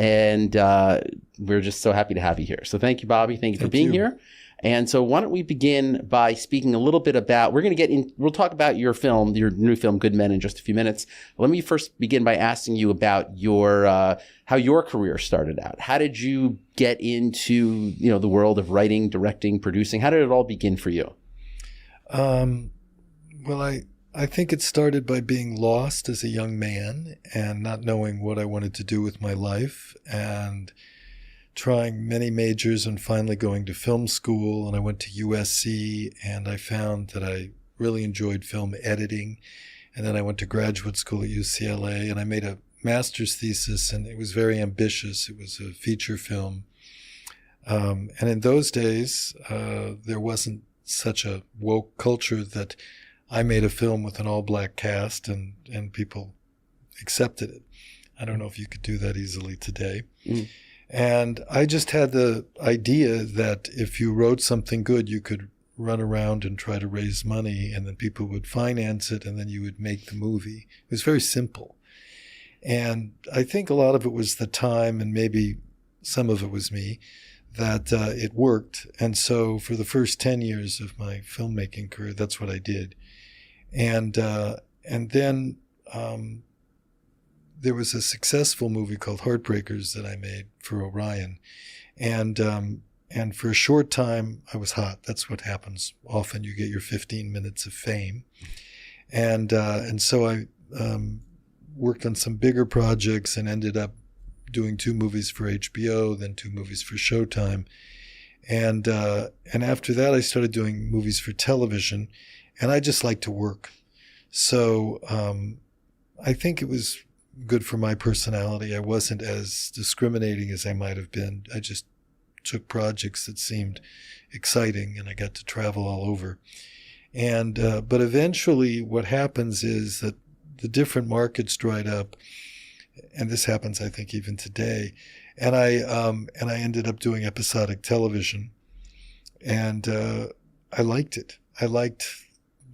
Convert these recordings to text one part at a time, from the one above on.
And we're just so happy to have you here. So thank you, Bobby. Thank you for being here. And so why don't we begin by speaking a little bit about, we'll talk about your film, your new film, Good Men, in just a few minutes. Let me first begin by asking you about how your career started out. How did you get into, the world of writing, directing, producing? How did it all begin for you? Well, I think it started by being lost as a young man and not knowing what I wanted to do with my life, and trying many majors and finally going to film school. And I went to USC, and I found that I really enjoyed film editing. And then I went to graduate school at UCLA, and I made a master's thesis, and it was very ambitious. It was a feature film. And in those days, there wasn't such a woke culture that I made a film with an all-black cast and people accepted it. I don't know if you could do that easily today. Mm. And I just had the idea that if you wrote something good, you could run around and try to raise money, and then people would finance it, and then you would make the movie. It was very simple. And I think a lot of it was the time, and maybe some of it was me, that it worked. And so for the first 10 years of my filmmaking career, that's what I did. And then there was a successful movie called Heartbreakers that I made for Orion. And for a short time, I was hot. That's what happens. Often you get your 15 minutes of fame. And so I worked on some bigger projects and ended up doing 2 movies for HBO, then 2 movies for Showtime. And after that, I started doing movies for television, and I just like to work. So I think it was good for my personality. I wasn't as discriminating as I might have been. I just took projects that seemed exciting, and I got to travel all over. And but eventually what happens is that the different markets dried up, and this happens, I think, even today. And I ended up doing episodic television, and I liked it. I liked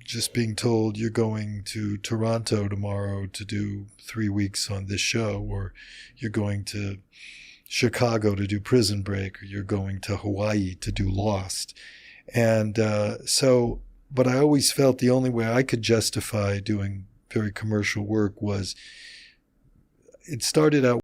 just being told, you're going to Toronto tomorrow to do 3 weeks on this show, or you're going to Chicago to do Prison Break, or you're going to Hawaii to do Lost. And but I always felt the only way I could justify doing very commercial work was, it started out